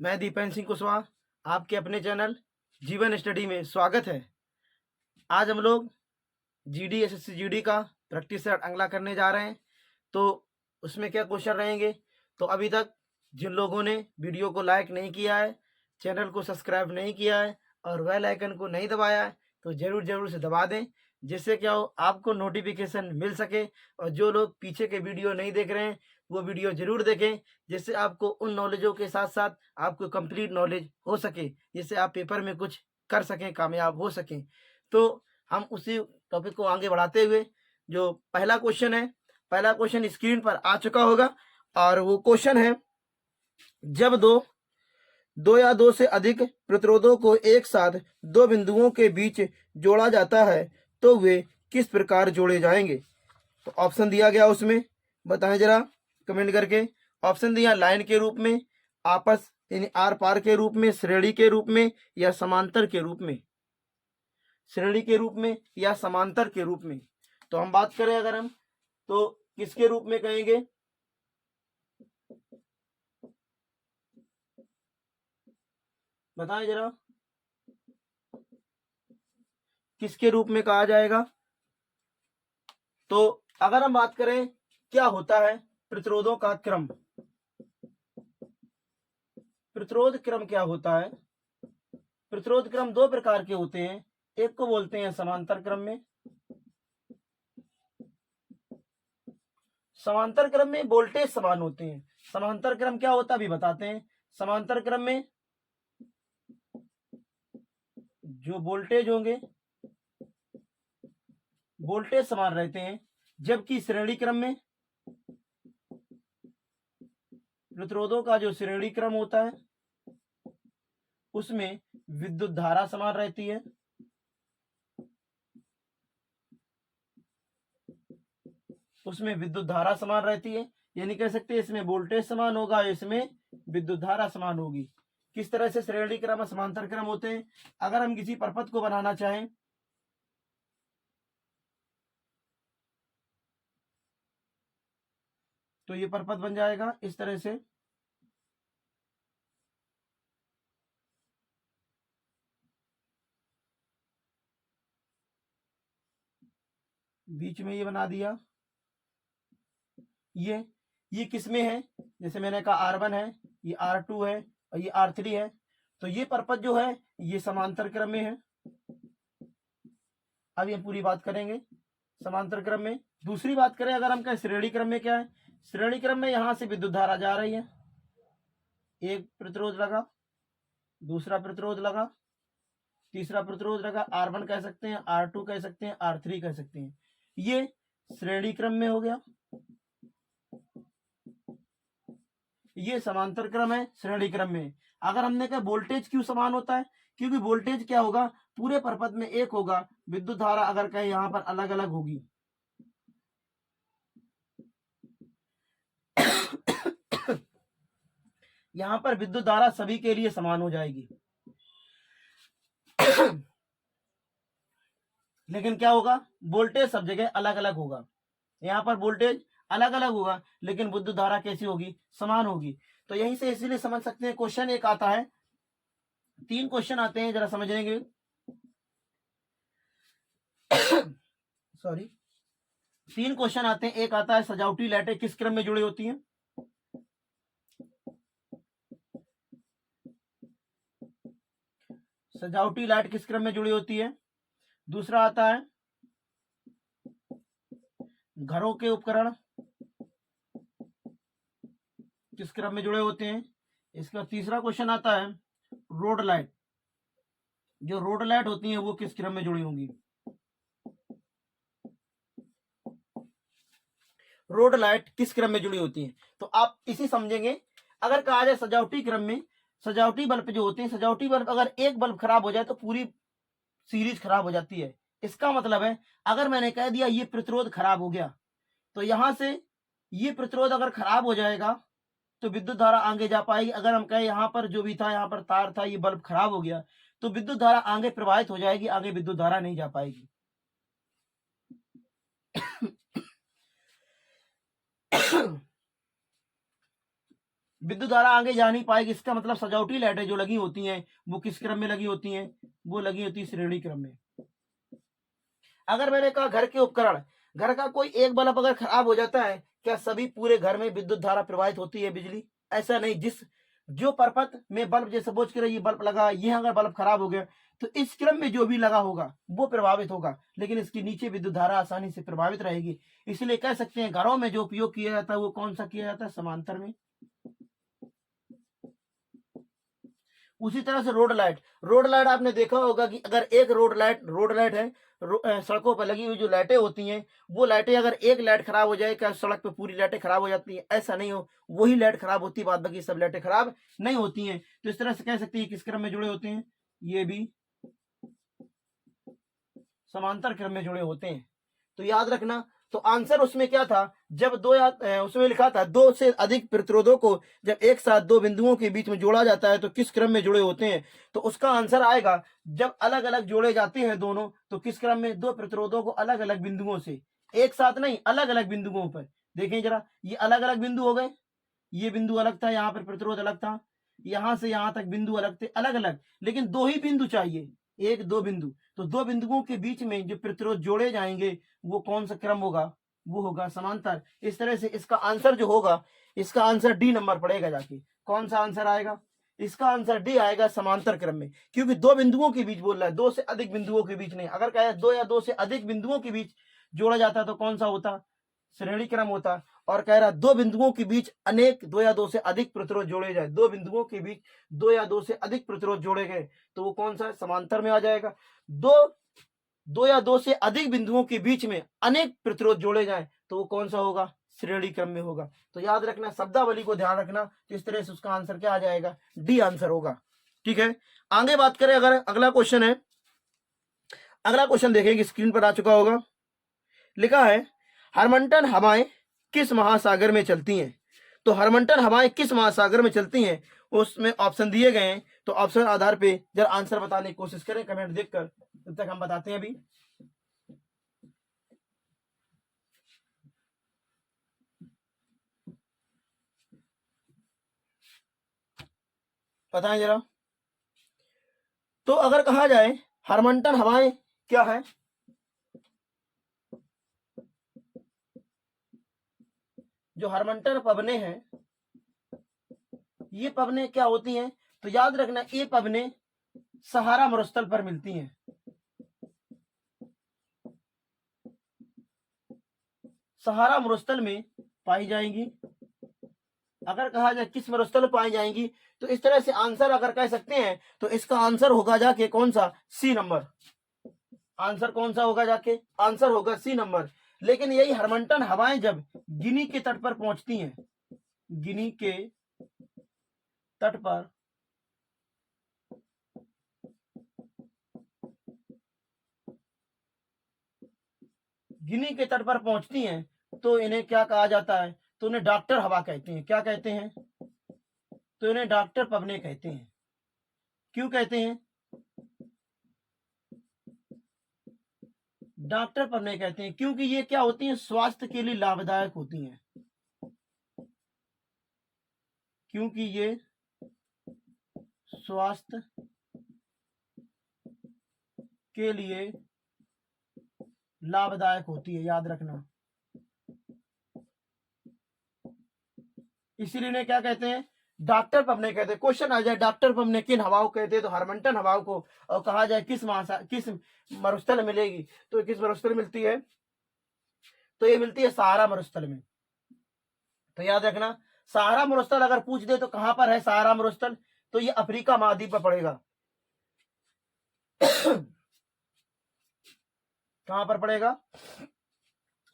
मैं दीपेन सिंह कुशवाहा, आपके अपने चैनल जीवन स्टडी में स्वागत है। आज हम लोग जीडी एसएससी जीडी का प्रैक्टिस सेट अगला करने जा रहे हैं। तो उसमें क्या क्वेश्चन रहेंगे, तो अभी तक जिन लोगों ने वीडियो को लाइक नहीं किया है, चैनल को सब्सक्राइब नहीं किया है और बेल आइकन को नहीं दबाया है, तो ज़रूर से दबा दें, जिससे क्या हो आपको नोटिफिकेशन मिल सके। और जो लोग पीछे के वीडियो नहीं देख रहे हैं, वो वीडियो ज़रूर देखें, जिससे आपको उन नॉलेजों के साथ साथ आपको कंप्लीट नॉलेज हो सके, जिससे आप पेपर में कुछ कर सकें, कामयाब हो सकें। तो हम उसी टॉपिक को आगे बढ़ाते हुए जो पहला क्वेश्चन है, पहला क्वेश्चन स्क्रीन पर आ चुका होगा और वो क्वेश्चन है, जब दो या दो से अधिक प्रतिरोधों को एक साथ दो बिंदुओं के बीच जोड़ा जाता है तो वे किस प्रकार जोड़े जाएंगे। तो ऑप्शन दिया गया, उसमें बताएं जरा कमेंट करके। ऑप्शन दिया लाइन के रूप में, आपस यानी आर पार के रूप में, श्रेणी के रूप में या समांतर के रूप में। श्रेणी के रूप में या समांतर के रूप में। तो हम बात करें अगर हम, तो किसके रूप में कहेंगे, बताएं जरा किसके रूप में कहा जाएगा। तो अगर हम बात करें क्या होता है प्रतिरोधों का क्रम, प्रतिरोध क्रम क्या होता है। प्रतिरोध क्रम दो प्रकार के होते हैं, एक को बोलते हैं समांतर क्रम में। समांतर क्रम में वोल्टेज समान होते हैं। समांतर क्रम क्या होता है अभी बताते हैं। समांतर क्रम में जो वोल्टेज होंगे, वोल्टेज समान रहते हैं, जबकि श्रेणी क्रम में प्रतिरोधों का जो श्रेणी क्रम होता है उसमें विद्युत धारा समान रहती है। उसमें विद्युत धारा समान रहती है, यानी कह सकते हैं इसमें वोल्टेज समान होगा, इसमें विद्युत धारा समान होगी। किस तरह से श्रेणी क्रम और समांतर क्रम होते हैं। अगर हम किसी परपथ को बनाना चाहें, तो ये परपथ बन जाएगा इस तरह से। बीच में ये बना दिया। ये किस में है, जैसे मैंने कहा R1 है, ये R2 है और ये R3 है। तो ये परपथ जो है ये समांतर क्रम में है। अब ये पूरी बात करेंगे समांतर क्रम में। दूसरी बात करें अगर हम कहें श्रेणी क्रम में, क्या है श्रेणी क्रम में, यहां से विद्युत धारा जा रही है, एक प्रतिरोध लगा, दूसरा प्रतिरोध लगा, तीसरा प्रतिरोध लगा, R1 कह सकते हैं, R2 कह सकते हैं, R3 कह सकते हैं। ये श्रेणी क्रम में हो गया। ये समांतर क्रम है श्रेणी क्रम में। अगर हमने कहा वोल्टेज क्यों समान होता है, क्योंकि वोल्टेज क्या होगा पूरे परपथ में एक होगा, विद्युत धारा अगर कहें यहां पर अलग अलग होगी। यहां पर विद्युत धारा सभी के लिए समान हो जाएगी। लेकिन क्या होगा, वोल्टेज सब जगह अलग अलग होगा। यहाँ पर वोल्टेज अलग अलग होगा लेकिन विद्युत धारा कैसी होगी, समान होगी। तो यहीं से इसीलिए समझ सकते हैं क्वेश्चन एक आता है, तीन क्वेश्चन आते हैं, जरा समझ लेंगे। सॉरी, तीन क्वेश्चन आते हैं। एक आता है सजावटी लाइटें किस क्रम में जुड़ी होती हैं। सजावटी लाइट किस क्रम में जुड़ी होती है। दूसरा आता है घरों के उपकरण किस क्रम में जुड़े होते हैं। इसका तीसरा क्वेश्चन आता है रोड लाइट, जो रोड लाइट होती हैं वो किस क्रम में जुड़ी होंगी। रोड लाइट किस क्रम में जुड़ी होती है, तो आप इसी समझेंगे। अगर कहा जाए सजावटी क्रम में, सजावटी बल्ब जो होते हैं, सजावटी बल्ब अगर एक बल्ब खराब हो जाए तो पूरी सीरीज खराब हो जाती है। इसका मतलब है अगर मैंने कह दिया ये प्रतिरोध खराब हो गया, तो यहां से ये प्रतिरोध अगर खराब हो जाएगा तो विद्युत धारा आगे जा पाएगी। अगर हम कहें यहाँ पर जो भी था, यहाँ पर तार था, ये बल्ब खराब हो गया, तो विद्युत धारा आगे प्रवाहित हो जाएगी, आगे विद्युत धारा नहीं जा पाएगी। विद्युत धारा आगे जा नहीं पाएगी। इसका मतलब सजावटी लाइटें जो लगी होती हैं वो किस क्रम में लगी होती हैं, वो लगी होती है श्रेणी क्रम में। अगर मैंने कहा घर के उपकरण, घर का कोई एक बल्ब अगर खराब हो जाता है, क्या सभी पूरे घर में विद्युत धारा प्रवाहित होती है, बिजली? ऐसा नहीं। जिस जो परपथ में बल्ब, जैसे बोझ के ये बल्ब लगा, ये अगर बल्ब खराब हो गया तो इस क्रम में जो भी लगा होगा वो प्रभावित होगा, लेकिन इसके नीचे विद्युत धारा आसानी से प्रभावित रहेगी। इसलिए कह सकते हैं घरों में जो उपयोग किया जाता है वो कौन सा किया जाता है, समांतर में। उसी तरह से रोड लाइट, रोड लाइट आपने देखा होगा कि अगर एक रोड लाइट है, सड़कों पर लगी हुई जो लाइटें होती हैं, वो लाइटें अगर एक लाइट खराब हो जाए, क्या सड़क पे पूरी लाइटें खराब हो जाती हैं? ऐसा नहीं हो, वही लाइट खराब होती है, बाद बाकी सब लाइटें खराब नहीं होती हैं। तो इस तरह से कह सकते हैं किस क्रम में जुड़े होते हैं, ये भी समांतर क्रम में जुड़े होते हैं। तो याद रखना, तो आंसर उसमें क्या था, जब उसमें लिखा था दो से अधिक प्रतिरोधों को जब एक साथ दो बिंदुओं के बीच में जोड़ा जाता है तो किस क्रम में जुड़े होते हैं। तो उसका आंसर आएगा जब अलग अलग जोड़े जाते हैं दोनों, तो किस क्रम में, दो प्रतिरोधों को अलग अलग बिंदुओं से, एक साथ नहीं, अलग अलग बिंदुओं पर। देखें जरा, ये अलग अलग बिंदु हो गए, ये बिंदु अलग था, यहाँ पर प्रतिरोध अलग था, यहां से यहां तक बिंदु अलग थे, अलग अलग, लेकिन दो ही बिंदु चाहिए, एक दो बिंदु। तो दो बिंदुओं के बीच में जो प्रतिरोध जोड़े जाएंगे वो कौन सा क्रम होगा, वो होगा समांतर। इस तरह से इसका आंसर जो होगा, इसका आंसर डी नंबर पड़ेगा जाके। कौन सा आंसर आएगा, इसका आंसर डी आएगा, समांतर क्रम में, क्योंकि दो बिंदुओं के बीच बोल रहा है, दो से अधिक बिंदुओं के बीच नहीं। अगर कहे दो या दो से अधिक बिंदुओं के बीच जोड़ा जाता तो कौन सा होता, श्रेणी क्रम होता। और कह रहा दो बिंदुओं के बीच अनेक, दो या दो से अधिक प्रतिरोध जोड़े जाए, दो बिंदुओं के बीच दो या दो से अधिक प्रतिरोध जोड़े गए तो वो कौन सा, समांतर में आ जाएगा। दो या दो से अधिक बिंदुओं के बीच में अनेक प्रतिरोध जोड़े जाए तो वो कौन सा होगा, श्रेणी क्रम में होगा। तो याद रखना, शब्दावली को ध्यान रखना, तो इस तरह से उसका आंसर क्या आ जाएगा, डी आंसर होगा। ठीक है, आगे बात करें, अगर अगला क्वेश्चन है, अगला क्वेश्चन देखेंगे, स्क्रीन पर आ चुका होगा। लिखा है हरमंटन हवाएं किस महासागर में चलती हैं। तो हरमंटन हवाएं किस महासागर में चलती हैं, उसमें ऑप्शन दिए गए हैं। तो ऑप्शन आधार पे जरा आंसर बताने की कोशिश करें, कमेंट देखकर, तब तक हम बताते हैं। अभी बताएं जरा। तो अगर कहा जाए हरमंटन हवाएं क्या है, जो हरमंटन पवने हैं, ये पवने क्या होती हैं, तो याद रखना ये पवने सहारा मरुस्थल पर मिलती हैं। सहारा मरुस्थल में पाई जाएंगी। अगर कहा जाए किस मरुस्थल पाई जाएंगी, तो इस तरह से आंसर अगर कह सकते हैं तो इसका आंसर होगा जाके कौन सा, सी नंबर। आंसर कौन सा होगा जाके, आंसर होगा सी नंबर। लेकिन यही हरमंटन हवाएं जब गिनी के तट पर पहुंचती हैं, गिनी के तट पर गिनी के तट पर पहुंचती हैं तो इन्हें क्या कहा जाता है, तो उन्हें डॉक्टर हवा कहते हैं। क्या कहते हैं, तो इन्हें डॉक्टर पवने कहते हैं। क्यों कहते हैं, डॉक्टर पवने कहते हैं, क्योंकि ये क्या होती हैं, स्वास्थ्य के लिए लाभदायक होती हैं। क्योंकि ये स्वास्थ्य के लिए लाभदायक होती है, याद रखना। इसीलिए इन्हें क्या कहते हैं, डॉक्टर पवने कहते हैं। क्वेश्चन आ जाए डॉक्टर पवने किन हवाओं कहते हैं, तो हरमंटन हवाओं को। और कहा जाए किस मरुस्थल मिलेगी, तो किस मरुस्थल मिलती है, तो ये मिलती है सहारा मरुस्थल में। तो याद रखना, सहारा मरुस्थल अगर पूछ दे तो कहां पर है सहारा मरुस्थल, तो ये अफ्रीका महाद्वीप पर पड़ेगा। कहां पर पड़ेगा,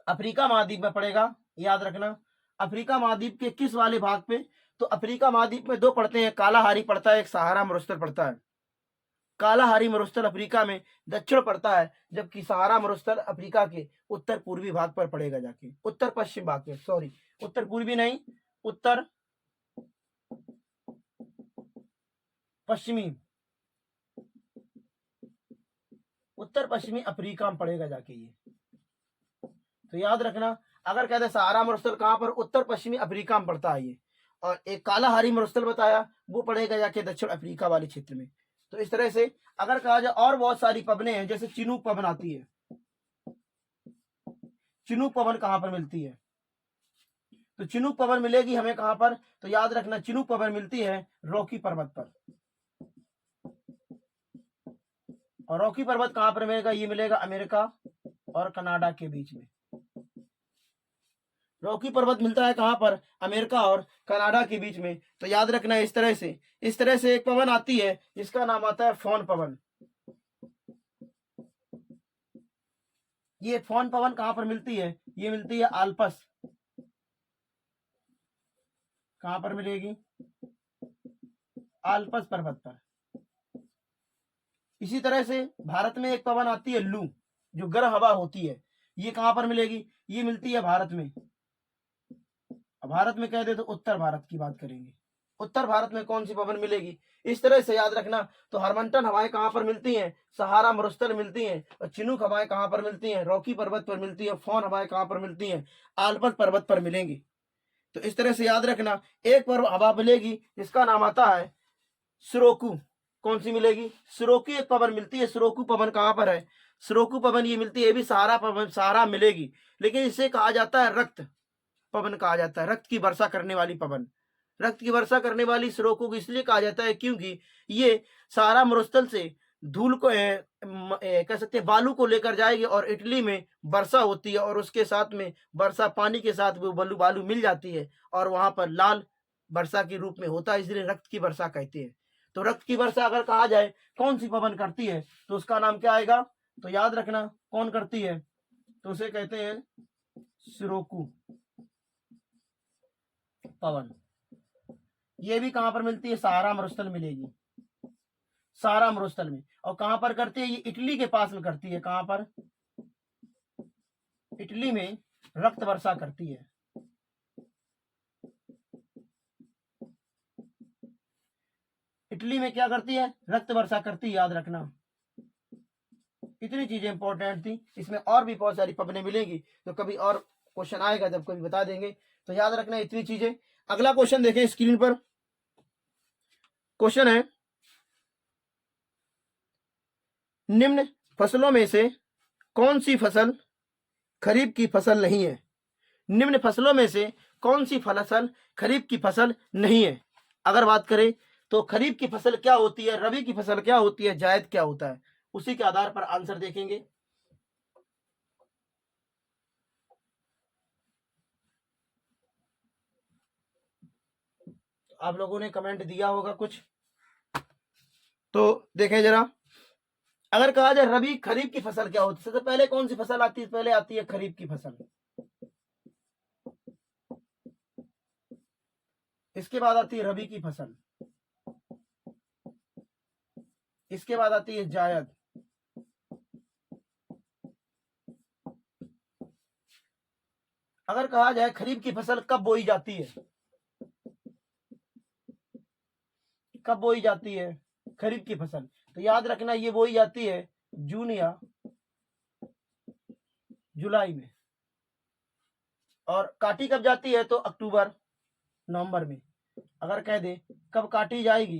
अफ्रीका महाद्वीप में पड़ेगा। याद रखना, अफ्रीका महाद्वीप के किस वाले भाग पे, तो अफ्रीका महाद्वीप में दो पड़ते हैं, कालाहारी पड़ता है, एक सहारा मरुस्थल पड़ता है। कालाहारी मरुस्थल अफ्रीका में दक्षिण पड़ता है, जबकि सहारा मरुस्थल अफ्रीका के उत्तर पूर्वी भाग पर पड़ेगा जाके, उत्तर पश्चिम भाग पे, सॉरी उत्तर पूर्वी नहीं, उत्तर पश्चिमी, उत्तर पश्चिमी अफ्रीका में पड़ेगा जाके ये। तो याद रखना, अगर कहते सहारा मरुस्थल कहां पर, उत्तर पश्चिमी अफ्रीका में पड़ता है ये। और एक कालाहारी मरुस्थल बताया, वो पड़ेगा जाके दक्षिण अफ्रीका वाले क्षेत्र में। तो इस तरह से अगर कहा जाए और बहुत सारी पवनें हैं, जैसे चिनूक पवन आती है। चिनूक पवन कहां पर मिलती है? तो चिनूक पवन मिलेगी हमें कहां पर? तो याद रखना चिनूक पवन मिलती है रॉकी पर्वत पर। और रॉकी पर्वत कहां पर मिलेगा? ये मिलेगा अमेरिका और कनाडा के बीच में। रॉकी पर्वत मिलता है कहां पर? अमेरिका और कनाडा के बीच में। तो याद रखना इस तरह से एक पवन आती है जिसका नाम आता है फोन पवन। ये फोन पवन कहां पर मिलती है? ये मिलती है आल्पस। कहां पर मिलेगी? आल्पस पर्वत पर। इसी तरह से भारत में एक पवन आती है लू, जो गर्म हवा होती है। ये कहां पर मिलेगी? ये मिलती है भारत में। भारत में कह दे तो उत्तर भारत की बात करेंगे। उत्तर भारत में कौन सी पवन मिलेगी? इस तरह से याद रखना। तो हरमंटन हवाएं कहां पर मिलती हैं? सहारा मरुस्थल मिलती हैं। और चिनूक हवाएं कहां पर मिलती हैं? रॉकी पर्वत पर मिलती है। फोन हवाएं कहां पर मिलती हैं? आल्पस पर्वत पर मिलेंगी। तो इस तरह से याद रखना एक पर हवा मिलेगी जिसका नाम आता है सिरोकू। कौन सी मिलेगी? सिरोकू एक पवन मिलती है। सिरोकू पवन कहां पर है? सिरोकू पवन ये मिलती है, ये भी सहारा पवन, सहारा मिलेगी, लेकिन इसे कहा जाता है रक्त पवन कहा जाता है। रक्त की वर्षा करने वाली पवन। रक्त की वर्षा करने वाली सिरोकू को इसलिए कहा जाता है क्योंकि ये सहारा मरुस्थल से धूल को कह सकते हैं बालू को लेकर जाएगी और इटली में वर्षा होती है, और उसके साथ में वर्षा पानी के साथ वो बालू मिल जाती है और वहां पर लाल वर्षा के रूप में होता है, इसलिए रक्त की वर्षा कहते हैं। तो रक्त की वर्षा अगर कहा जाए कौन सी पवन करती है तो उसका नाम क्या आएगा? तो याद रखना कौन करती है? तो उसे कहते हैं सिरोकू पवन। ये भी कहां पर मिलती है? सहारा मरुस्थल मिलेगी। सहारा मरुस्थल में। और कहां पर करती है? ये इटली के पास में करती है। कहां पर? इटली में रक्त वर्षा करती है। इटली में क्या करती है? रक्त वर्षा करती है। याद रखना इतनी चीजें इंपॉर्टेंट थी। इसमें और भी बहुत सारी पवनें मिलेंगी, तो कभी और क्वेश्चन आएगा जब कभी बता देंगे। तो याद रखना इतनी चीजें। अगला क्वेश्चन देखें स्क्रीन पर। क्वेश्चन है निम्न फसलों में से कौन सी फसल खरीफ की फसल नहीं है? निम्न फसलों में से कौन सी फसल खरीफ की फसल नहीं है? अगर बात करें तो खरीफ की फसल क्या होती है, रबी की फसल क्या होती है, जायद क्या होता है, उसी के आधार पर आंसर देखेंगे। आप लोगों ने कमेंट दिया होगा कुछ, तो देखें जरा। अगर कहा जाए रबी खरीफ की फसल क्या होती है, सबसे पहले कौन सी फसल आती है? पहले आती है खरीफ की फसल। इसके बाद आती है रबी की फसल। इसके बाद आती है जायद। अगर कहा जाए खरीफ की फसल कब बोई जाती है? कब बोई जाती है खरीफ की फसल? तो याद रखना ये बोई जाती है जून या जुलाई में। और काटी कब जाती है? तो अक्टूबर नवंबर में। अगर कह दे कब काटी जाएगी,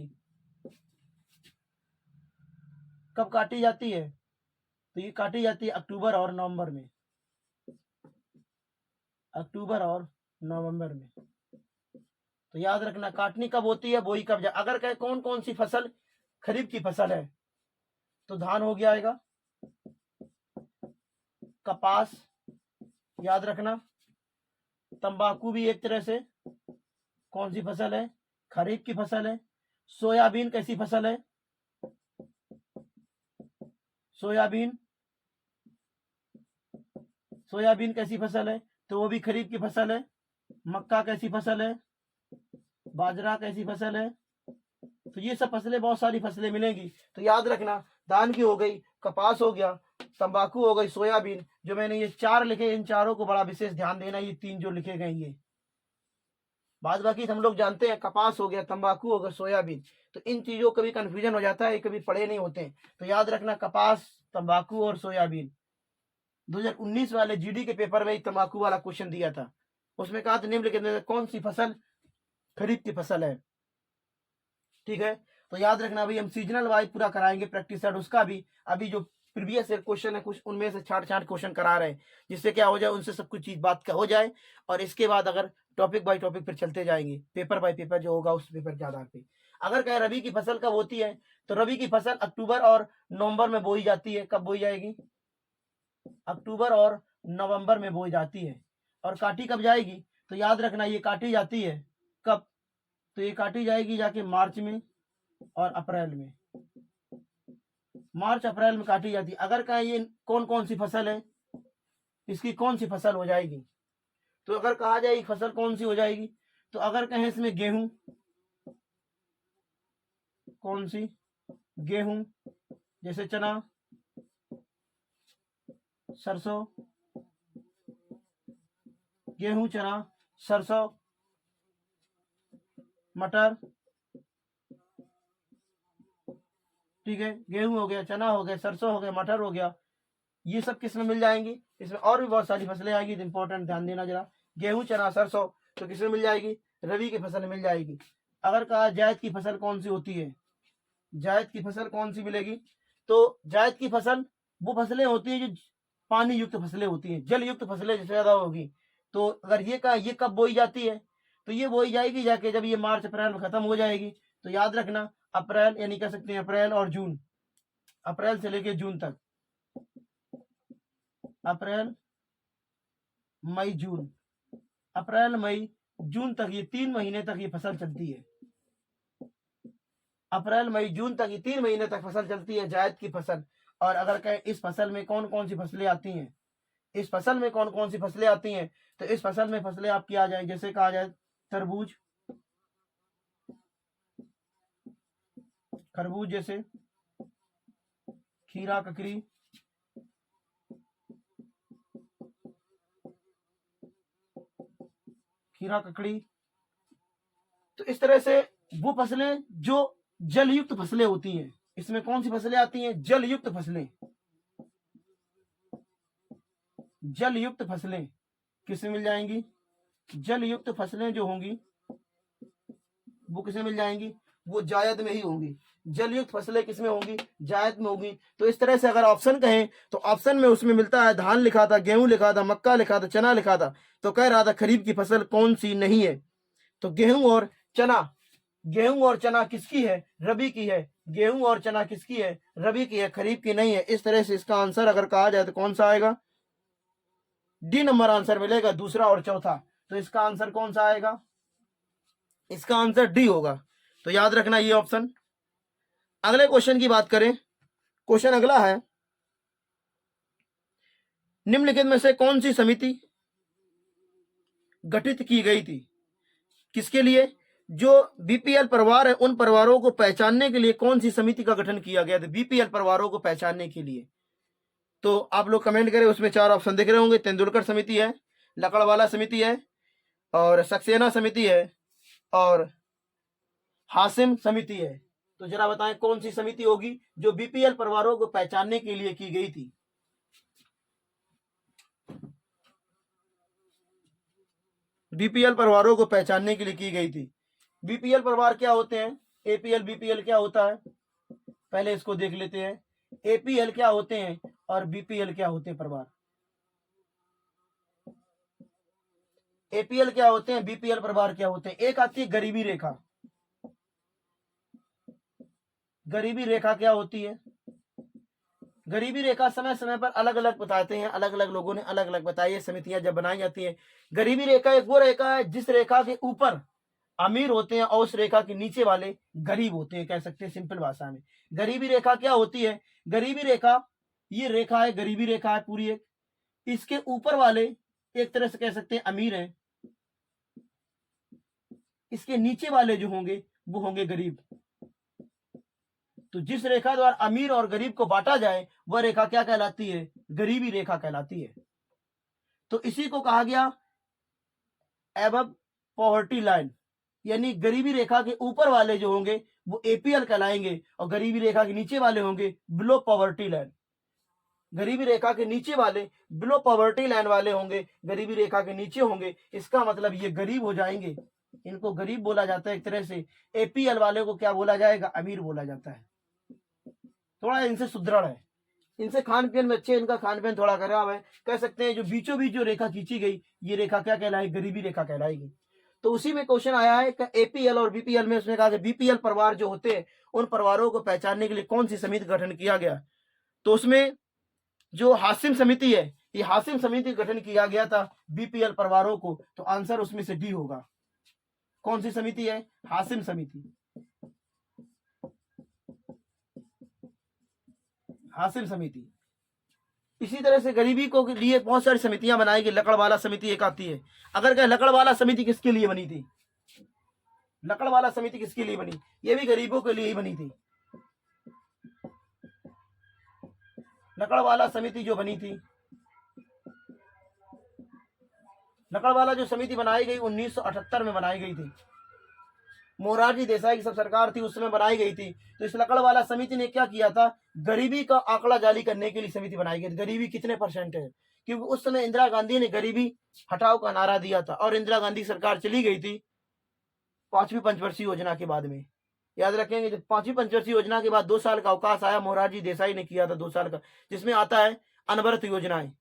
कब काटी जाती है, तो ये काटी जाती है अक्टूबर और नवंबर में। अक्टूबर और नवंबर में। तो याद रखना काटनी कब होती है, बोई कब अगर कहे कौन कौन सी फसल खरीफ की फसल है, तो धान हो गया आएगा, कपास, याद रखना, तंबाकू भी एक तरह से कौन सी फसल है, खरीफ की फसल है। सोयाबीन कैसी फसल है? सोयाबीन, सोयाबीन कैसी फसल है? तो वो भी खरीफ की फसल है। मक्का कैसी फसल है? बाजरा कैसी फसल है? तो ये सब फसलें, बहुत सारी फसलें मिलेंगी। तो याद रखना धान की हो गई, कपास हो गया, तंबाकू हो गई, सोयाबीन। जो मैंने ये चार लिखे, इन चारों को बड़ा विशेष ध्यान देना। ये तीन जो लिखे गए ये बाद बाकी हम लोग जानते हैं, कपास हो गया, तंबाकू हो गया, सोयाबीन। तो इन चीजों का भी कंफ्यूजन हो जाता है, कभी पढ़े नहीं होते हैं। तो याद रखना कपास, तंबाकू और सोयाबीन। 2019 वाले जीडी के पेपर में तंबाकू वाला क्वेश्चन दिया था, उसमें कहा था निम्नलिखित में कौन सी फसल खरीफ की फसल है। ठीक है, तो याद रखना भाई, हम सीजनल वाइज पूरा कराएंगे प्रैक्टिस सेट, उसका भी अभी जो प्रीवियस क्वेश्चन है कुछ उनमें से छाट क्वेश्चन करा रहे हैं, जिससे क्या हो जाए, उनसे सब कुछ चीज बात का हो जाए, और इसके बाद अगर टॉपिक बाय टॉपिक फिर चलते जाएंगे, पेपर बाय पेपर जो होगा उस पेपर के आधार पे। अगर कहे रबी की फसल कब होती है, तो रबी की फसल अक्टूबर और नवंबर में बोई जाती है। कब बोई जाएगी? अक्टूबर और नवंबर में बोई जाती है। और काटी कब जाएगी? तो याद रखना, ये काटी जाती है कब? तो ये काटी जाएगी जाके मार्च में और अप्रैल में। मार्च अप्रैल में काटी जाती है। अगर कहें ये कौन कौन सी फसल है, इसकी कौन सी फसल हो जाएगी, तो अगर कहा जाए फसल कौन सी हो जाएगी, तो अगर कहें इसमें गेहूं, कौन सी? गेहूं, जैसे चना, सरसों, गेहूं, चना, सरसों, मटर। ठीक है, गेहूं हो गया, चना हो गया, सरसों हो गया, मटर हो गया, ये सब किस में मिल जाएंगी? इसमें और भी बहुत सारी फसलें आएंगी, इंपॉर्टेंट ध्यान देना जरा। गेहूं, चना, सरसों, तो किस में मिल जाएगी? रबी की फसल मिल जाएगी। अगर कहा जायद की फसल कौन सी होती है, जायद की फसल कौन सी मिलेगी, तो जायद की फसल वो फसलें होती है जो पानी युक्त फसलें होती हैं, जल युक्त फसलें जैसे ज्यादा होगी। तो अगर ये कहा ये कब बोई जाती है, तो ये बोई जाएगी जाके जब ये मार्च अप्रैल में खत्म हो जाएगी। तो याद रखना, अप्रैल, यानी कह सकते हैं अप्रैल और जून, अप्रैल से लेके जून तक, अप्रैल मई जून, अप्रैल मई जून तक, ये 3 महीने तक ये फसल चलती है। अप्रैल मई जून तक ये 3 महीने तक फसल चलती है, जायद की फसल। और अगर कहें इस फसल में कौन कौन सी फसलें आती हैं, इस फसल में कौन कौन सी फसलें आती हैं, तो इस फसल में फसलें आपकी आ जाए, जैसे कहा जाए तरबूज, खरबूज, जैसे खीरा, ककड़ी, खीरा, ककड़ी। तो इस तरह से वो फसलें जो जलयुक्त फसलें होती हैं, इसमें कौन सी फसलें आती हैं? जलयुक्त फसलें। जलयुक्त फसलें किसमें मिल जाएंगी? जलयुक्त फसलें जो होंगी वो किसमें मिल जाएंगी? वो जायद में ही होंगी। जलयुक्त फसलें किसमें होंगी? जायद में होंगी। तो इस तरह से अगर ऑप्शन कहें तो ऑप्शन में उसमें मिलता है, धान लिखा था, गेहूं लिखा था, मक्का लिखा था, चना लिखा था, तो कह रहा था खरीफ की फसल कौन सी नहीं है, तो गेहूं और चना, गेहूं और चना किसकी है? रबी की है। गेहूं और चना किसकी है? रबी की है, खरीफ की नहीं है। इस तरह से इसका आंसर अगर कहा जाए तो कौन सा आएगा? डी नंबर आंसर मिलेगा, दूसरा और चौथा। तो इसका आंसर कौन सा आएगा? इसका आंसर डी होगा। तो याद रखना ये ऑप्शन। अगले क्वेश्चन की बात करें, क्वेश्चन अगला है, निम्नलिखित में से कौन सी समिति गठित की गई थी? किसके लिए? जो बीपीएल परिवार है उन परिवारों को पहचानने के लिए कौन सी समिति का गठन किया गया था? बीपीएल परिवारों को पहचानने के लिए। तो आप लोग कमेंट करें, उसमें 4 ऑप्शन दिख रहे होंगे। तेंदुलकर समिति है, लकड़वाला समिति है, और सक्सेना समिति है, और हासिम समिति है। तो जरा बताएं कौन सी समिति होगी जो बीपीएल परिवारों को पहचानने के लिए की गई थी? बीपीएल परिवारों को पहचानने के लिए की गई थी। बीपीएल परिवार क्या होते हैं? एपीएल, बीपीएल क्या होता है, पहले इसको देख लेते हैं। एपीएल क्या होते हैं और बीपीएल क्या होते हैं परिवार? एपीएल क्या होते हैं, बीपीएल परिवार क्या होते हैं? एक आती है गरीबी रेखा। गरीबी रेखा क्या होती है? गरीबी रेखा समय समय पर अलग अलग बताते हैं, अलग अलग लोगों ने अलग अलग बताई है, समितियां जब बनाई जाती है। गरीबी रेखा एक वो रेखा है जिस रेखा के ऊपर अमीर होते हैं और उस रेखा के नीचे वाले गरीब होते हैं, कह सकते हैं सिंपल भाषा में। गरीबी रेखा क्या होती है? गरीबी रेखा ये रेखा है, गरीबी रेखा है पूरी एक, इसके ऊपर वाले एक तरह से कह सकते हैं अमीर हैं, इसके नीचे वाले जो होंगे वो होंगे गरीब। तो जिस रेखा द्वारा अमीर और गरीब को बांटा जाए वह रेखा क्या कहलाती है? गरीबी रेखा कहलाती है। तो इसी को कहा गया एबव पॉवर्टी लाइन, यानी गरीबी रेखा के ऊपर वाले जो होंगे वो एपीएल कहलाएंगे, और गरीबी रेखा के नीचे वाले होंगे बिलो पॉवर्टी लाइन। गरीबी रेखा के नीचे वाले बिलो पॉवर्टी लाइन वाले होंगे, गरीबी रेखा के नीचे होंगे, इसका मतलब ये गरीब हो जाएंगे। इनको गरीब बोला जाता है एक तरह से। एपीएल वाले को क्या बोला जाएगा, अमीर बोला जाता है। थोड़ा इनसे सुदृढ़ है, इनसे खान पीन में अच्छे, इनका खान पीन थोड़ा खराब है। कह सकते हैं जो बीचों बीच जो रेखा खींची गई, ये रेखा क्या कहलाएगी, गरीबी रेखा कहलाएगी। तो उसी में क्वेश्चन आया है कि एपीएल और बीपीएल में, उसने कहा कि बीपीएल परिवार जो होते हैं उन परिवारों को पहचानने के लिए कौन सी समिति गठन किया गया। तो उसमें जो हासिम समिति है, ये हासिम समिति गठन किया गया था बीपीएल परिवारों को। तो आंसर उसमें से डी होगा। कौन सी समिति है, हासिम समिति, हासिम समिति। इसी तरह से गरीबी को लिए बहुत सारी समितियां बनाई गई। लकड़वाला समिति एक आती है। अगर कहे लकड़वाला समिति किसके लिए बनी थी, लकड़वाला समिति किसके लिए बनी, ये भी गरीबों के लिए ही बनी थी। लकड़वाला समिति जो बनी थी, लकड़वाला जो समिति बनाई गई 1978 में बनाई गई थी। मोरारजी देसाई की सब सरकार थी, उस समय बनाई गई थी। तो इस लकड़वाला समिति ने क्या किया था, गरीबी का आंकड़ा जारी करने के लिए समिति बनाई गई थी। गरीबी कितने परसेंट है, क्योंकि उस समय इंदिरा गांधी ने गरीबी हटाओ का नारा दिया था और इंदिरा गांधी सरकार चली गई थी 5वीं पंचवर्षीय योजना के बाद में। याद रखेंगे, जब 5वीं पंचवर्षीय योजना के बाद 2 साल का अवकाश आया, मोरारजी देसाई ने किया था 2 साल का, जिसमें आता है अनवरत योजनाएं,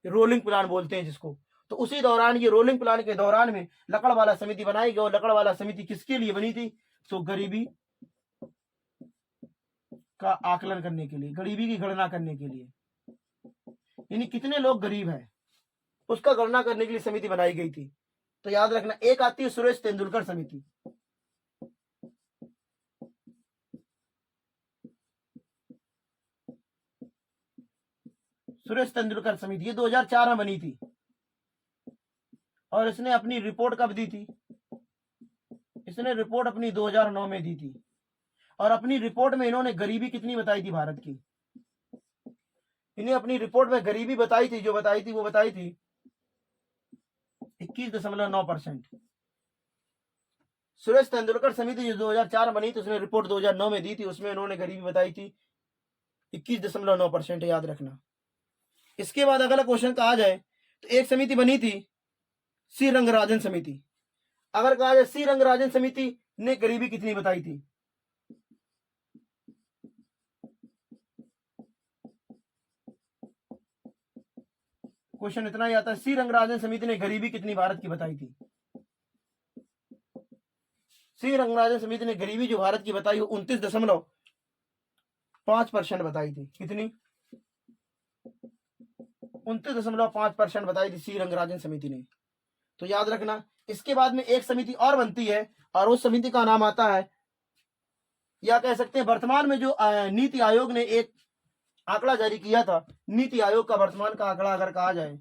रोलिंग प्लान बोलते हैं जिसको। तो उसी दौरान, ये रोलिंग प्लान के दौरान में लकड़वाला समिति बनाई गई। और लकड़वाला समिति किसके लिए बनी थी, तो गरीबी का आकलन करने के लिए, गरीबी की गणना करने के लिए, यानी कितने लोग गरीब हैं उसका गणना करने के लिए समिति बनाई गई थी। तो याद रखना, एक आती है सुरेश तेंदुलकर समिति। सुरेश तेंदुलकर समिति ये 2004 में बनी थी और इसने अपनी रिपोर्ट कब दी थी, इसने रिपोर्ट अपनी 2009 में दी थी। और अपनी रिपोर्ट में इन्होंने गरीबी कितनी बताई थी भारत की, इन्हें अपनी रिपोर्ट में गरीबी बताई थी, जो बताई थी वो बताई थी 21.9%। सुरेश तेंदुलकर समिति जो 2004 बनी थी, उसने रिपोर्ट 2009 में दी थी, उसमें उन्होंने गरीबी बताई थी 21.9%। याद रखना। इसके बाद अगला क्वेश्चन कहा जाए तो एक समिति बनी थी सी रंगराजन समिति। अगर कहा जाए सी रंगराजन समिति ने गरीबी कितनी बताई थी, क्वेश्चन इतना ही आता है, सी रंगराजन समिति ने गरीबी कितनी भारत की बताई थी। सी रंगराजन समिति ने गरीबी जो भारत की बताई 29.5% बताई थी। कितनी, 29.5% बताई थी सी रंगराजन समिति ने। तो याद रखना। इसके बाद में एक समिति और बनती है और उस समिति का नाम आता है, या कह सकते हैं वर्तमान में जो नीति आयोग ने एक आंकड़ा जारी किया था, नीति आयोग का वर्तमान का आंकड़ा अगर कहा जाए,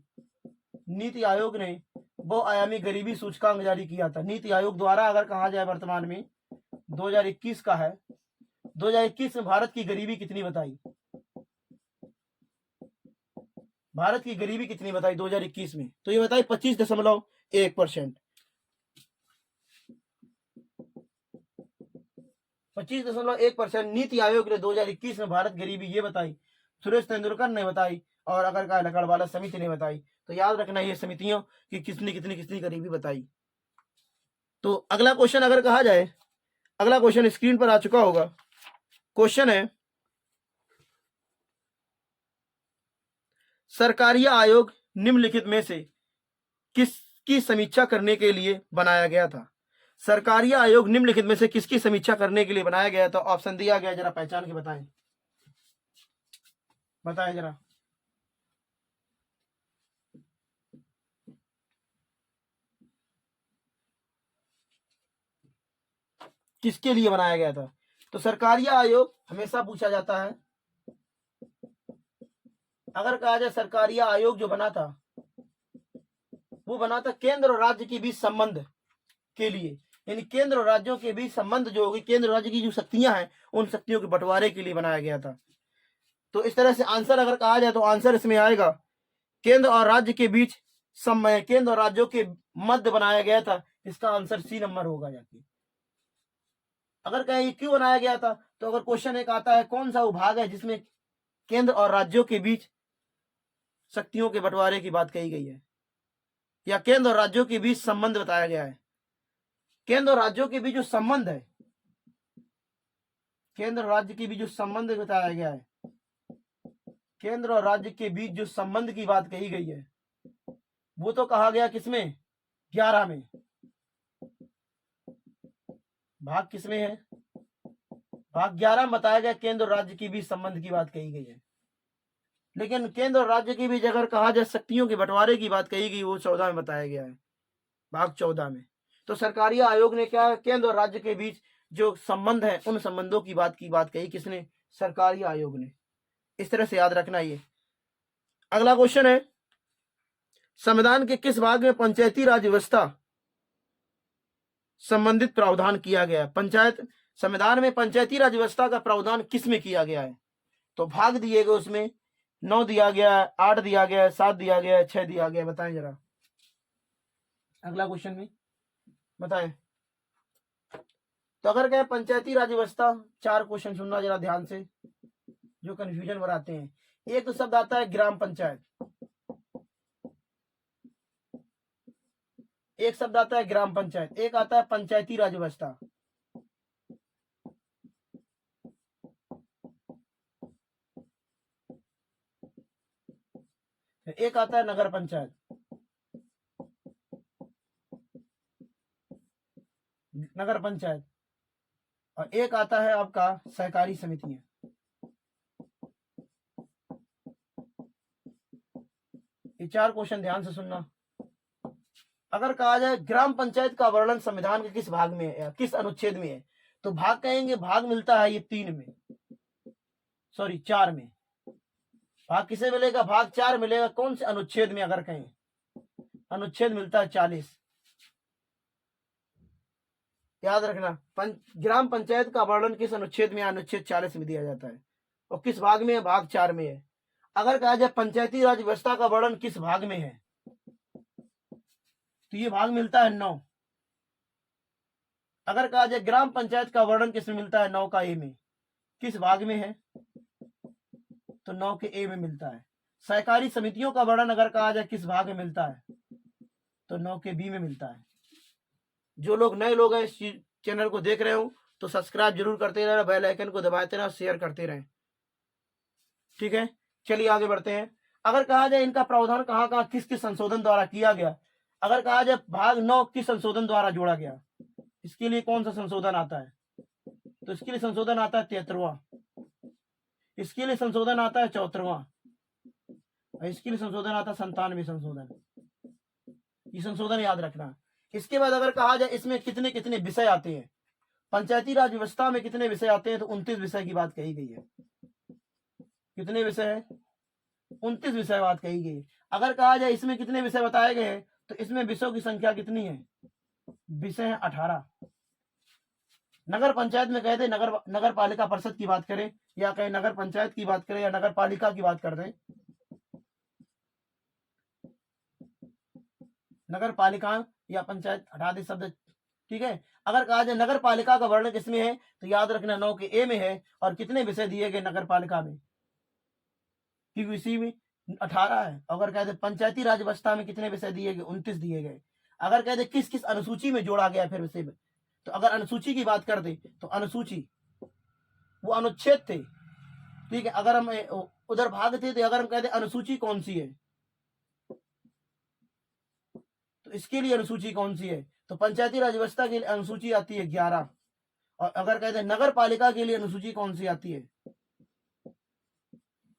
नीति आयोग ने बहुआयामी गरीबी सूचकांक जारी किया था। नीति आयोग द्वारा अगर कहा जाए वर्तमान में 2021 का है, 2021 में भारत की गरीबी कितनी बताई, भारत की गरीबी कितनी बताई 2021 में, तो ये बताई 25.1%। 25.1% नीति आयोग ने 2021 में भारत गरीबी ये बताई, सुरेश तेंदुलकर ने बताई और अगर का लकड़वाला समिति ने बताई। तो याद रखना ये समितियों की कितनी कितनी कितनी गरीबी बताई। तो अगला क्वेश्चन अगर कहा जाए, अगला क्वेश्चन स्क्रीन पर आ चुका होगा। क्वेश्चन है, सरकारिया आयोग निम्नलिखित में से किसकी समीक्षा करने के लिए बनाया गया था। सरकारिया आयोग निम्नलिखित में से किसकी समीक्षा करने के लिए बनाया गया था। ऑप्शन दिया गया, जरा पहचान के बताएं, बताएं जरा। किसके लिए बनाया गया था। तो सरकारिया आयोग हमेशा पूछा जाता है, अगर कहा जाए सरकारिया आयोग जो बना था वो बना था केंद्र और राज्य के बीच संबंध के लिए, यानी केंद्र और राज्यों के बीच संबंध जो होगी, केंद्र राज्य की जो शक्तियां हैं उन शक्तियों के बंटवारे के लिए बनाया गया था। तो इस तरह से आंसर अगर कहा जाए तो आंसर इसमें आएगा केंद्र और राज्य के बीच केंद्र और राज्यों के मध्य बनाया गया था। इसका आंसर सी नंबर होगा जाके। अगर कहें क्यों बनाया गया था, तो अगर क्वेश्चन एक आता है कौन सा विभाग है जिसमें केंद्र और राज्यों के बीच शक्तियों के बंटवारे की बात कही गई है या केंद्र और राज्यों के बीच संबंध बताया गया है, केंद्र और राज्यों के बीच जो संबंध है, केंद्र और राज्य के बीच जो संबंध बताया गया है, केंद्र और राज्य के बीच जो संबंध की बात कही गई है, वो तो कहा गया किसमें? 11 में। भाग किसमें है? भाग 11 में बताया गया केंद्र और राज्य के बीच संबंध की बात कही गई है। लेकिन केंद्र और राज्य के बीच अगर कहा जाए शक्तियों के बंटवारे की बात कही गई, वो 14 में बताया गया है, भाग 14 में। तो सरकारी आयोग ने क्या, केंद्र और राज्य के बीच जो संबंध है, उन संबंधों की बात कही किसने? सरकारी आयोग ने। इस तरह से याद रखना। ये अगला क्वेश्चन है, संविधान के किस भाग में पंचायती राज व्यवस्था संबंधित प्रावधान किया गया है? पंचायत संविधान में पंचायती राज व्यवस्था का प्रावधान किस में किया गया है? तो भाग दिए गए, उसमें 9 दिया गया है, 8 दिया गया है, 7 दिया गया है, 6 दिया गया है। बताएं जरा, अगला क्वेश्चन में बताएं। तो अगर कहें पंचायती राज व्यवस्था, 4 क्वेश्चन सुनना जरा ध्यान से, जो कंफ्यूजन बनाते हैं। एक तो शब्द आता है ग्राम पंचायत, एक शब्द आता है ग्राम पंचायत, एक आता है पंचायती राज व्यवस्था। एक आता है नगर पंचायत, नगर पंचायत, और एक आता है आपका सहकारी समितियां। ये 4 क्वेश्चन ध्यान से सुनना। अगर कहा जाए ग्राम पंचायत का वर्णन संविधान के किस भाग में है या किस अनुच्छेद में है, तो भाग कहेंगे, भाग मिलता है ये 3 में, सॉरी 4 में। भाग किसे मिलेगा? भाग 4 मिलेगा। कौन से अनुच्छेद में? अगर कहें अनुच्छेद मिलता है 40। याद रखना, ग्राम पंचायत का वर्णन किस अनुच्छेद में? अनुच्छेद 40 में दिया जाता है। और किस भाग में है? भाग 4 में है। अगर कहा जाए पंचायती राज व्यवस्था का वर्णन किस भाग में है, तो ये भाग मिलता है 9। अगर कहा जाए ग्राम पंचायत का वर्णन किस में मिलता है? 9 का ए में। किस भाग में है? तो 9 के ए में मिलता है। सहकारी समितियों का वर्णन अगर कहा जाए किस भाग में मिलता है, तो 9 के बी में मिलता है। जो लोग नए लोग हैं इस चैनल को देख रहे हो, तो सब्सक्राइब जरूर करते रहना, बेल आइकन को दबाते रहना, शेयर करते रहें। ठीक है, चलिए आगे बढ़ते हैं। अगर कहा जाए इनका प्रावधान कहाँ कहाँ किस किस संशोधन द्वारा किया गया, अगर कहा जाए भाग 9 किस संशोधन द्वारा जोड़ा गया, इसके लिए कौन सा संशोधन आता है? तो इसके लिए संशोधन आता है 73वां, इसके लिए संशोधन आता है 74वां, इसके लिए संशोधन आता है 97वें संशोधन। ये संशोधन याद रखना। इसके बाद अगर कहा जाए इसमें कितने कितने विषय आते हैं, पंचायती राज व्यवस्था में कितने विषय आते हैं, तो 29 विषय की बात कही गई है। कितने विषय है? 29 विषय बात कही गई। अगर कहा जाए इसमें कितने विषय बताए गए हैं, तो इसमें विषयों की संख्या कितनी है? विषय है 18। नगर पंचायत में कहते नगर पालिका परिषद की बात करें, या कहें नगर पंचायत की बात करें, या नगर पालिका की बात कर दें, नगर पालिका या पंचायत हटा दे शब्द। ठीक है, अगर कहा जाए नगर पालिका का वर्णन किसमें है, तो याद रखना 9 के ए में है। और कितने विषय दिए गए नगर पालिका में? क्योंकि इसी में 18 है। अगर कहते पंचायती राज व्यवस्था में कितने विषय दिए गए? 29 दिए गए। अगर कहते किस किस अनुसूची में जोड़ा गया फिर विषय में, तो अगर अनुसूची की बात करते तो अनुसूची वो अनुच्छेद थे। ठीक है, अगर हम उधर भाग थे, तो अगर हम कहते अनुसूची कौन सी है, तो इसके लिए अनुसूची कौन सी है, तो पंचायती राज व्यवस्था के लिए अनुसूची आती है 11। और अगर कहते हैं नगर पालिका के लिए अनुसूची कौन सी आती है,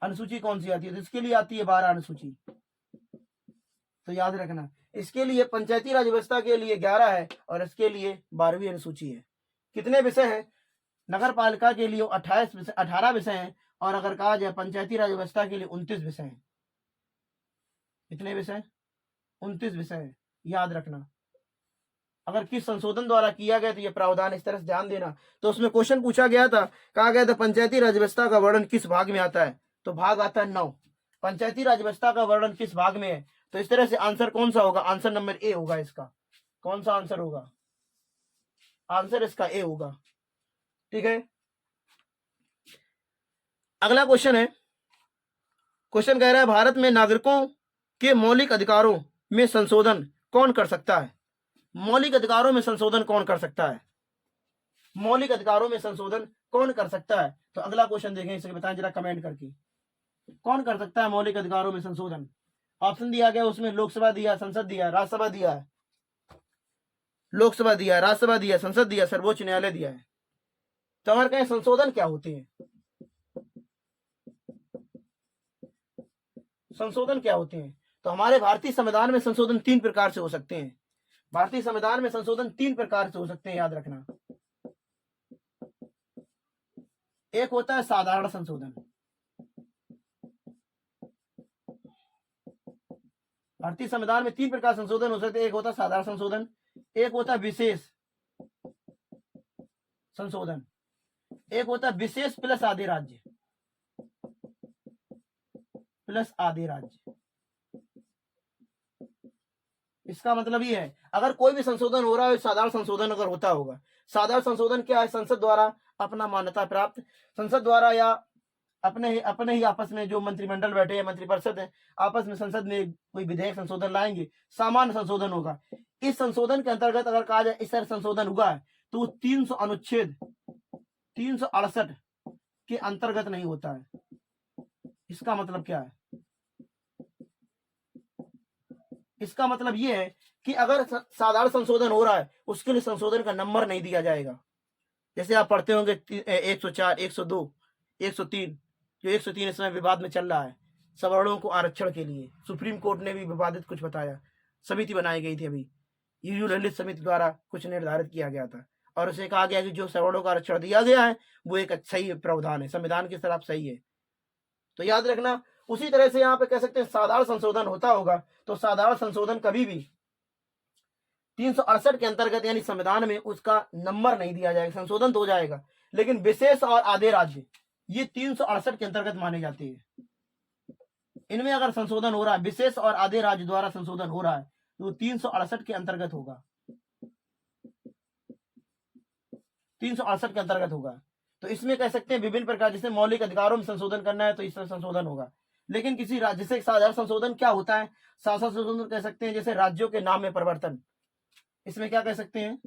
अनुसूची कौन सी आती है, तो इसके लिए आती है 12 अनुसूची। तो याद रखना, इसके लिए पंचायती राज व्यवस्था के लिए 11 है और इसके लिए 12वीं अनुसूची है। कितने विषय है? नगर पालिका के लिए 18 विषय हैं, और अगर कहा जाए पंचायती राज व्यवस्था के लिए 29 विषय हैं। कितने विषय? 29 विषय है। याद रखना, अगर किस संशोधन द्वारा किया गया, तो यह प्रावधान इस तरह से ध्यान देना। तो उसमें क्वेश्चन पूछा गया था, कहा गया था पंचायती राज व्यवस्था का वर्णन किस भाग में आता है, तो भाग आता है 9। पंचायती राज व्यवस्था का वर्णन किस भाग में है, तो इस तरह से आंसर कौन सा होगा? आंसर नंबर ए होगा इसका। कौन सा आंसर होगा? आंसर इसका ए होगा। ठीक है, अगला क्वेश्चन है, क्वेश्चन कह रहा है भारत में नागरिकों के मौलिक अधिकारों में संशोधन कौन कर सकता है? मौलिक अधिकारों में संशोधन कौन कर सकता है? मौलिक अधिकारों में संशोधन कौन कर सकता है? तो अगला क्वेश्चन देखें, इसे बताएं जरा कमेंट करके, कौन कर सकता है मौलिक अधिकारों में संशोधन? ऑप्शन दिया गया, उसमें लोकसभा दिया, संसद दिया, राज्यसभा दिया है, लोकसभा दिया, राज्यसभा दिया, संसद दिया, सर्वोच्च न्यायालय दिया है। तो अगर कहें संशोधन क्या होते हैं, संशोधन क्या होते हैं, तो हमारे भारतीय संविधान में संशोधन 3 प्रकार से हो सकते हैं। भारतीय संविधान में संशोधन 3 प्रकार से हो सकते हैं, याद रखना। एक होता है साधारण संशोधन, भारतीय संविधान में 3 प्रकार संशोधन हो सकते हैं। एक होता है साधारण संशोधन, एक होता है विशेष संशोधन, एक होता है विशेष प्लस आधे राज्य, प्लस आधे राज्य। इसका मतलब ये है, अगर कोई भी संशोधन हो रहा है, साधारण संशोधन अगर होता होगा, साधारण संशोधन क्या है? संसद द्वारा अपना मान्यता प्राप्त, संसद द्वारा या अपने ही आपस में जो मंत्रिमंडल बैठे हैं, मंत्रिपरिषद है, आपस में संसद में कोई विधेयक संशोधन लाएंगे, सामान्य संशोधन होगा। इस संशोधन के अंतर्गत अगर कहा जाए इस तरह संशोधन हुआ है, तो 300 अनुच्छेद 368 के अंतर्गत नहीं होता है। इसका मतलब क्या है? इसका मतलब ये है कि अगर साधारण संशोधन हो रहा है, उसके लिए संशोधन का नंबर नहीं दिया जाएगा। जैसे आप पढ़ते होंगे 104, 102, 103, जो 103 इस समय विवाद में चल रहा है, सवर्णों को आरक्षण के लिए सुप्रीम कोर्ट ने भी विवादित कुछ बताया, समिति बनाई गई थी, अभी यूयू ललित समिति द्वारा कुछ निर्धारित किया गया था, और उसे कहा गया कि जो सवर्णों का आरक्षण दिया गया है वो एक सही प्रावधान है, संविधान के खिलाफ सही है। तो याद रखना, उसी तरह से यहाँ पे कह सकते हैं साधारण संशोधन होता होगा, तो साधारण संशोधन कभी भी 368 के अंतर्गत यानी संविधान में उसका नंबर नहीं दिया जाएगा, संशोधन तो हो जाएगा, लेकिन विशेष और आधे राज्य ये 368 के अंतर्गत माने जाते हैं। इनमें अगर संशोधन हो रहा है, विशेष और आधे राज्य द्वारा संशोधन हो रहा है, तो 368 के अंतर्गत होगा, 368 के अंतर्गत होगा। तो इसमें कह सकते हैं विभिन्न प्रकार, जैसे मौलिक अधिकारों में संशोधन करना है तो इसमें संशोधन होगा। लेकिन किसी राज्य से साधारण संशोधन क्या होता है? साधारण संशोधन कह सकते हैं जैसे राज्यों के नाम में परिवर्तन, इसमें क्या कह सकते हैं?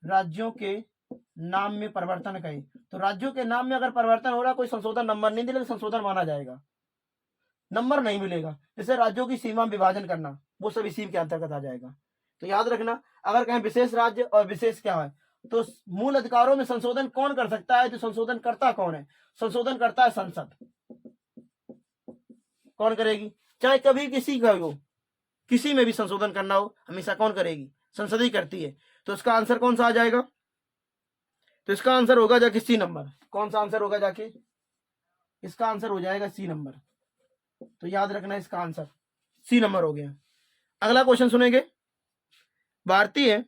राज्यों के नाम में परिवर्तन कहें, तो राज्यों के नाम में अगर परिवर्तन हो रहा है, कोई संशोधन नंबर नहीं मिलेगा, संशोधन माना जाएगा, नंबर नहीं मिलेगा। जैसे राज्यों की सीमा विभाजन करना, वो सब इसी के अंतर्गत आ जाएगा। तो याद रखना, अगर कहें विशेष राज्य और विशेष क्या है, तो मूल अधिकारों में संशोधन कौन कर सकता है? तो संशोधन करता कौन है? संशोधन करता है संसद। कौन करेगी? चाहे कभी किसी का हो, किसी में भी संशोधन करना हो, हमेशा कौन करेगी? संसद ही करती है। तो इसका आंसर कौन सा आ जाएगा? तो इसका आंसर होगा जाके सी नंबर। कौन सा आंसर होगा जाके? इसका आंसर हो जाएगा सी नंबर। तो याद रखना, इसका आंसर सी नंबर हो गया। अगला क्वेश्चन सुनेंगे। भारतीय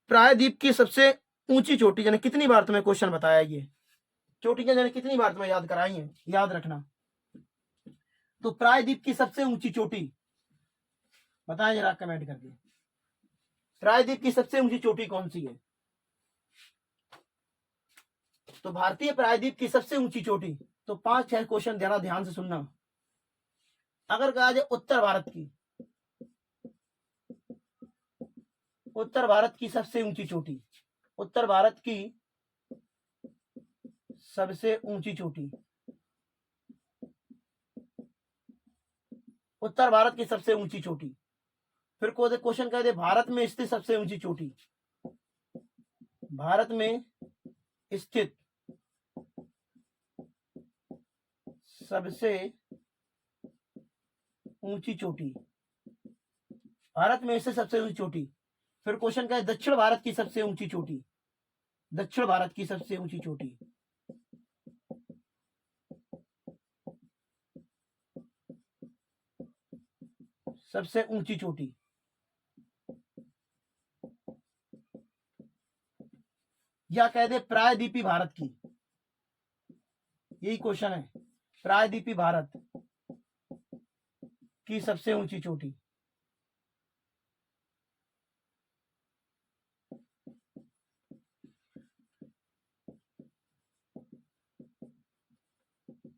प्रायद्वीप की सबसे ऊंची चोटी, यानी कितनी बार तुम्हें क्वेश्चन बताया, ये चोटियां यानी कितनी बार तुम्हें याद कराई है, याद रखना। तो प्रायद्वीप की सबसे ऊंची चोटी बताएं जरा कमेंट करके, प्रायद्वीप की सबसे ऊंची चोटी कौन सी है? तो भारतीय प्रायद्वीप की सबसे ऊंची चोटी, तो 5-6 क्वेश्चन जरा ध्यान से सुनना। अगर कहा जाए उत्तर भारत की, उत्तर भारत की सबसे ऊंची चोटी, उत्तर भारत की सबसे ऊंची चोटी, उत्तर भारत की सबसे ऊंची चोटी। फिर को क्वेश्चन कह दे भारत में स्थित सबसे ऊंची चोटी, भारत में स्थित सबसे ऊंची चोटी, भारत में स्थित सबसे ऊंची चोटी। फिर क्वेश्चन कहे दक्षिण भारत की सबसे ऊंची चोटी, दक्षिण भारत की सबसे ऊंची चोटी। सबसे ऊंची चोटी, या कह दे प्रायद्वीपी भारत की, यही क्वेश्चन है, प्रायद्वीपी भारत की सबसे ऊंची चोटी।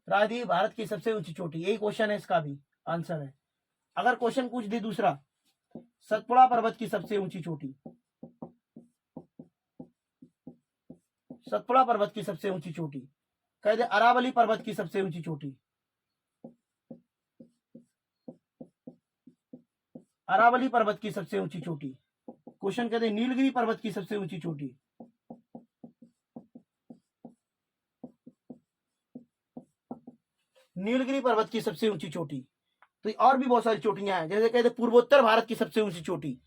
प्रायद्वीप भारत की सबसे ऊंची चोटी, यही क्वेश्चन है, इसका भी आंसर है। अगर क्वेश्चन पूछ दी दूसरा, सतपुड़ा पर्वत की सबसे ऊंची चोटी, सतपुड़ा पर्वत की सबसे ऊंची चोटी। कह दे अरावली पर्वत की सबसे ऊंची चोटी, अरावली पर्वत की सबसे ऊंची चोटी। क्वेश्चन कहते हैं नीलगिरी पर्वत की सबसे ऊंची चोटी, नीलगिरी पर्वत की सबसे ऊंची चोटी। तो और भी बहुत सारी चोटियां हैं, जैसे कहते पूर्वोत्तर भारत की सबसे ऊंची चोटी,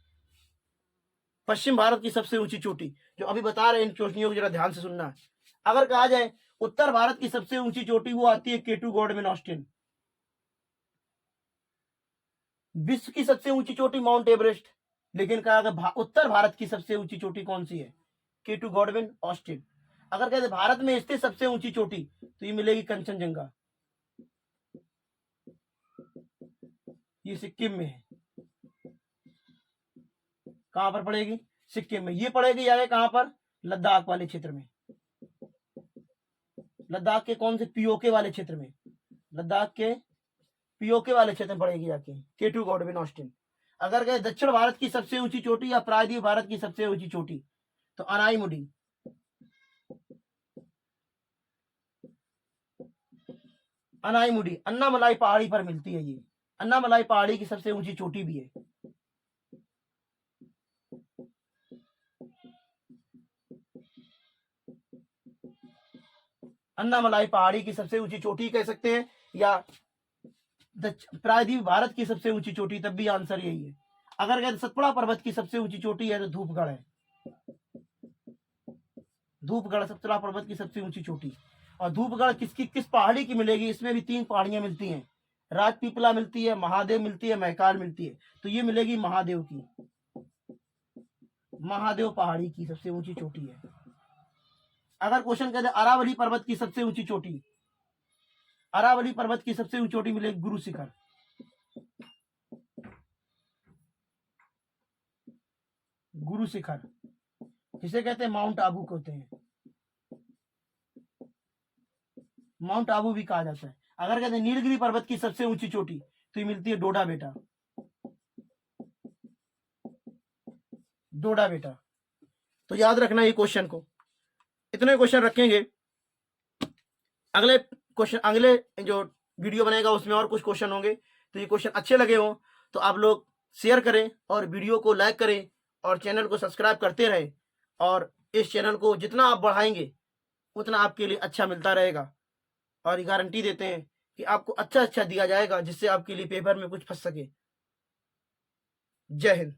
पश्चिम भारत की सबसे ऊंची चोटी। जो अभी बता रहे हैं इन चोटियों को जरा ध्यान से सुनना है। अगर कहा जाए उत्तर भारत की सबसे ऊंची चोटी, वो आती है केटू गॉडविन ऑस्टिन। विश्व की सबसे ऊंची चोटी माउंट एवरेस्ट, लेकिन कहा अगर उत्तर भारत की सबसे ऊंची चोटी कौन सी है, केटू गॉडविन ऑस्टिन। अगर कहते भारत में स्थित सबसे ऊंची चोटी, तो ये मिलेगी कंचनजंगा, ये सिक्किम में है। कहां पर पड़ेगी, सिक्किम में। ये पड़ेगी जाके कहां पर, लद्दाख वाले क्षेत्र में, लद्दाख के कौन से, पीओके वाले क्षेत्र में, लद्दाख के पीओके वाले क्षेत्र में पड़ेगी जाके केटू गॉडविन ऑस्टिन। अगर कहे दक्षिण भारत की सबसे ऊंची चोटी या प्रायद्वीप भारत की सबसे ऊंची चोटी, तो अनाईमुडी, अनाईमुडी अन्नामलाई पहाड़ी पर मिलती है। ये अन्नामलाई पहाड़ी की सबसे ऊंची चोटी भी है। अन्नामलाई पहाड़ी की सबसे ऊंची चोटी कह सकते हैं, या प्रायद्वीप भारत की सबसे ऊंची चोटी, तब भी आंसर यही है। अगर कहते सतपुड़ा पर्वत की सबसे ऊंची चोटी है, तो धूपगढ़ है, धूपगढ़ सतपुड़ा पर्वत की सबसे ऊंची चोटी। और धूपगढ़ किस पहाड़ी की मिलेगी, इसमें भी 3 पहाड़ियां मिलती हैं, राजपीपला मिलती है, महादेव मिलती है, महकाल मिलती है। तो ये मिलेगी महादेव की, महादेव पहाड़ी की सबसे ऊंची चोटी है। अगर क्वेश्चन कहते अरावली पर्वत की सबसे ऊंची चोटी, अरावली पर्वत की सबसे ऊंची चोटी मिलेगी गुरु शिखर, गुरु शिखर, जिसे कहते हैं माउंट आबू कहते हैं, माउंट आबू भी कहा जाता है। अगर कहते हैं नीलगिरी पर्वत की सबसे ऊंची चोटी, तो ये मिलती है डोडा बेटा, डोडा बेटा। तो याद रखना ये क्वेश्चन को, इतने क्वेश्चन रखेंगे। अगले क्वेश्चन, अगले जो वीडियो बनेगा उसमें और कुछ क्वेश्चन होंगे। तो ये क्वेश्चन अच्छे लगे हो तो आप लोग शेयर करें और वीडियो को लाइक करें और चैनल को सब्सक्राइब करते रहें। और इस चैनल को जितना आप बढ़ाएंगे उतना आपके लिए अच्छा मिलता रहेगा। और ये गारंटी देते हैं कि आपको अच्छा दिया जाएगा, जिससे आपके लिए पेपर में कुछ फंस सके। जय हिंद।